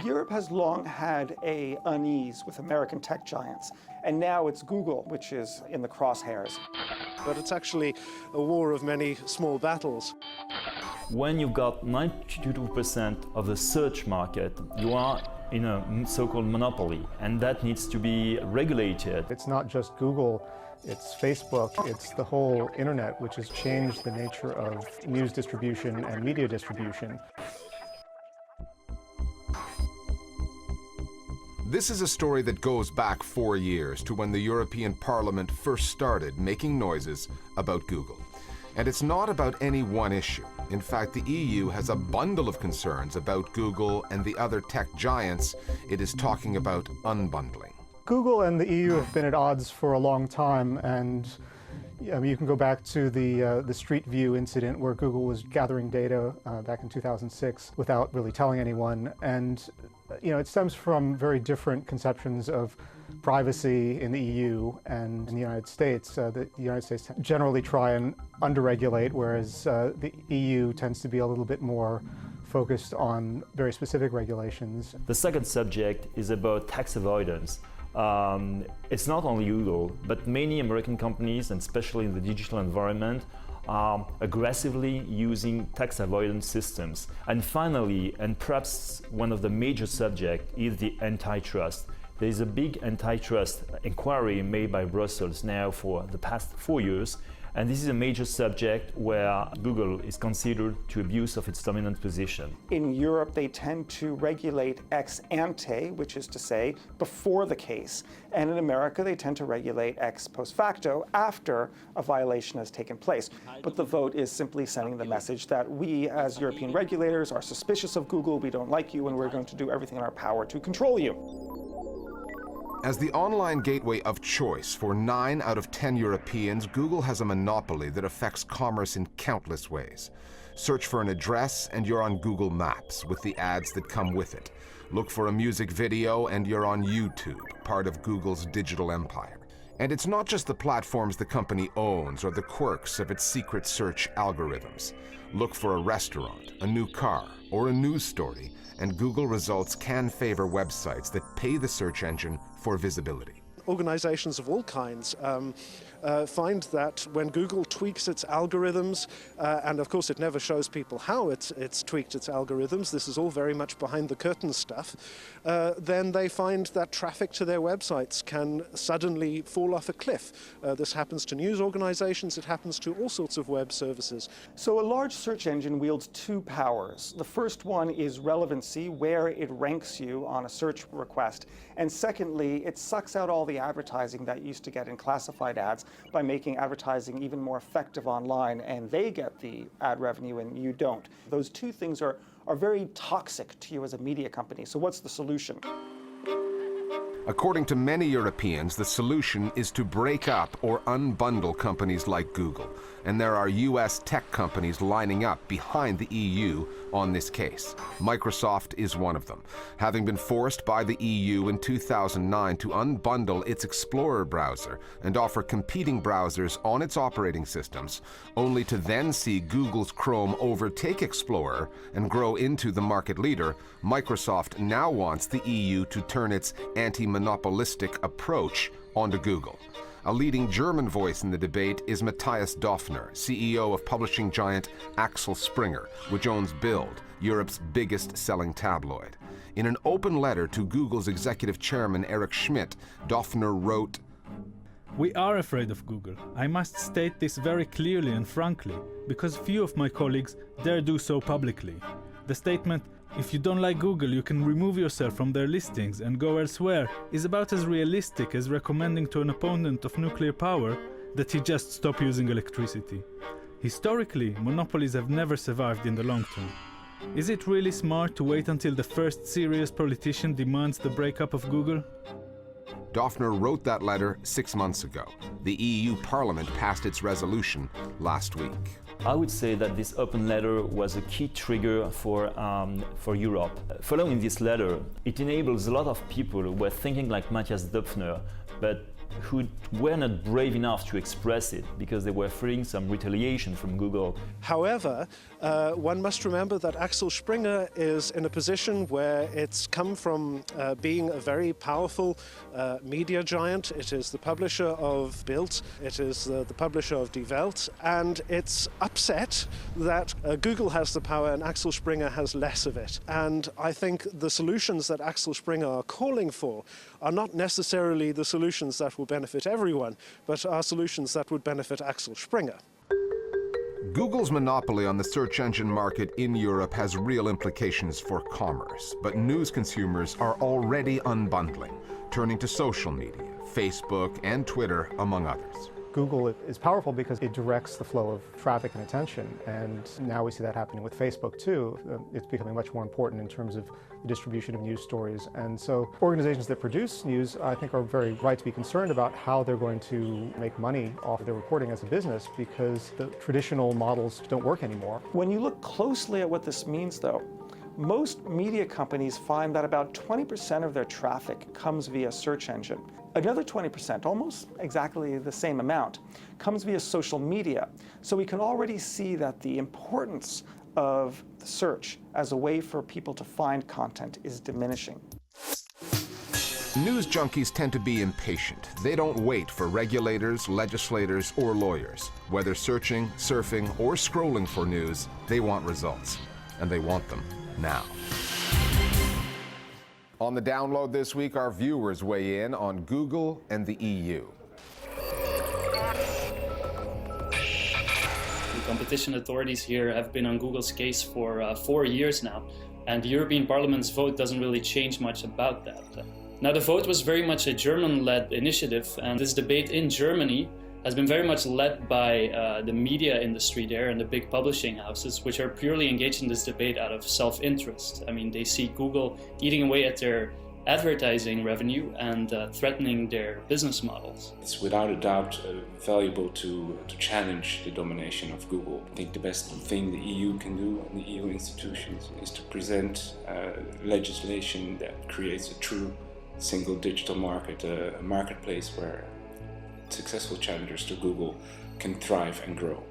Europe has long had an unease with American tech giants, and now it's Google which is in the crosshairs. But it's actually a war of many small battles. When you've got 92% of the search market, you are in a so-called monopoly, and that needs to be regulated. It's not just Google, it's Facebook, it's the whole internet, which has changed the nature of news distribution and media distribution. This is a story that goes back 4 years to when the European Parliament first started making noises about Google. And it's not about any one issue. In fact, the EU has a bundle of concerns about Google and the other tech giants it is talking about unbundling. Google and the EU have been at odds for a long time, and you can go back to the Street View incident where Google was gathering data back in 2006 without really telling anyone. And it stems from very different conceptions of privacy in the EU and in the United States. The United States generally try and underregulate, whereas the EU tends to be a little bit more focused on very specific regulations. The second subject is about tax avoidance. It's not only Google, but many American companies, and especially in the digital environment, are aggressively using tax avoidance systems. And finally, and perhaps one of the major subjects, is the antitrust. There is a big antitrust inquiry made by Brussels now for the past 4 years, and this is a major subject where Google is considered to abuse of its dominant position. In Europe, they tend to regulate ex ante, which is to say, before the case. And in America, they tend to regulate ex post facto, after a violation has taken place. But the vote is simply sending the message that we, as European regulators, are suspicious of Google, we don't like you, and we're going to do everything in our power to control you. As the online gateway of choice for 9 out of 10 Europeans, Google has a monopoly that affects commerce in countless ways. Search for an address and you're on Google Maps with the ads that come with it. Look for a music video and you're on YouTube, part of Google's digital empire. And it's not just the platforms the company owns or the quirks of its secret search algorithms. Look for a restaurant, a new car, or a news story, and Google results can favor websites that pay the search engine for visibility. Organizations of all kinds find that when Google tweaks its algorithms, and of course it never shows people how it's tweaked its algorithms, this is all very much behind the curtain stuff, then they find that traffic to their websites can suddenly fall off a cliff. This happens to news organizations, it happens to all sorts of web services. So a large search engine wields two powers. The first one is relevancy, where it ranks you on a search request. And secondly, it sucks out all the advertising that you used to get in classified ads by making advertising even more effective online, and they get the ad revenue and you don't. Those two things are very toxic to you as a media company. So what's the solution? According to many Europeans, the solution is to break up or unbundle companies like Google. And there are US tech companies lining up behind the EU on this case. Microsoft is one of them, having been forced by the EU in 2009 to unbundle its Explorer browser and offer competing browsers on its operating systems, only to then see Google's Chrome overtake Explorer and grow into the market leader. Microsoft now wants the EU to turn its anti-monopolistic approach onto Google. A leading German voice in the debate is Matthias Döpfner, CEO of publishing giant Axel Springer, which owns Bild, Europe's biggest-selling tabloid. In an open letter to Google's executive chairman Eric Schmidt, Döpfner wrote, "We are afraid of Google. I must state this very clearly and frankly, because few of my colleagues dare do so publicly. The statement, 'If you don't like Google, you can remove yourself from their listings and go elsewhere,' is about as realistic as recommending to an opponent of nuclear power that he just stop using electricity. Historically, monopolies have never survived in the long term. Is it really smart to wait until the first serious politician demands the breakup of Google?" Döpfner wrote that letter 6 months ago. The EU Parliament passed its resolution last week. I would say that this open letter was a key trigger for Europe. Following this letter, it enables a lot of people who were thinking like Matthias Döpfner, but who were not brave enough to express it because they were fearing some retaliation from Google. However, one must remember that Axel Springer is in a position where it's come from being a very powerful media giant. It is the publisher of Bild, it is the publisher of Die Welt, and it's upset that Google has the power and Axel Springer has less of it. And I think the solutions that Axel Springer are calling for are not necessarily the solutions that will benefit everyone, but are solutions that would benefit Axel Springer. Google's monopoly on the search engine market in Europe has real implications for commerce, but news consumers are already unbundling, turning to social media, Facebook and Twitter, among others. Google is powerful because it directs the flow of traffic and attention, and now we see that happening with Facebook too. It's becoming much more important in terms of the distribution of news stories, and so organizations that produce news, I think, are very right to be concerned about how they're going to make money off of their reporting as a business, because the traditional models don't work anymore. When you look closely at what this means, though, most media companies find that about 20% of their traffic comes via search engine. Another 20%, almost exactly the same amount, comes via social media. So we can already see that the importance of the search as a way for people to find content is diminishing. News junkies tend to be impatient. They don't wait for regulators, legislators, or lawyers. Whether searching, surfing, or scrolling for news, they want results. And they want them now. On the download this week, our viewers weigh in on Google and the EU. The competition authorities here have been on Google's case for 4 years now, and the European Parliament's vote doesn't really change much about that. Now, the vote was very much a German-led initiative, and this debate in Germany has been very much led by the media industry there and the big publishing houses, which are purely engaged in this debate out of self-interest. I mean, they see Google eating away at their advertising revenue and threatening their business models. It's without a doubt valuable to challenge the domination of Google. I think the best thing the EU can do and the EU institutions is to present legislation that creates a true single digital market, a marketplace where successful challengers to Google can thrive and grow.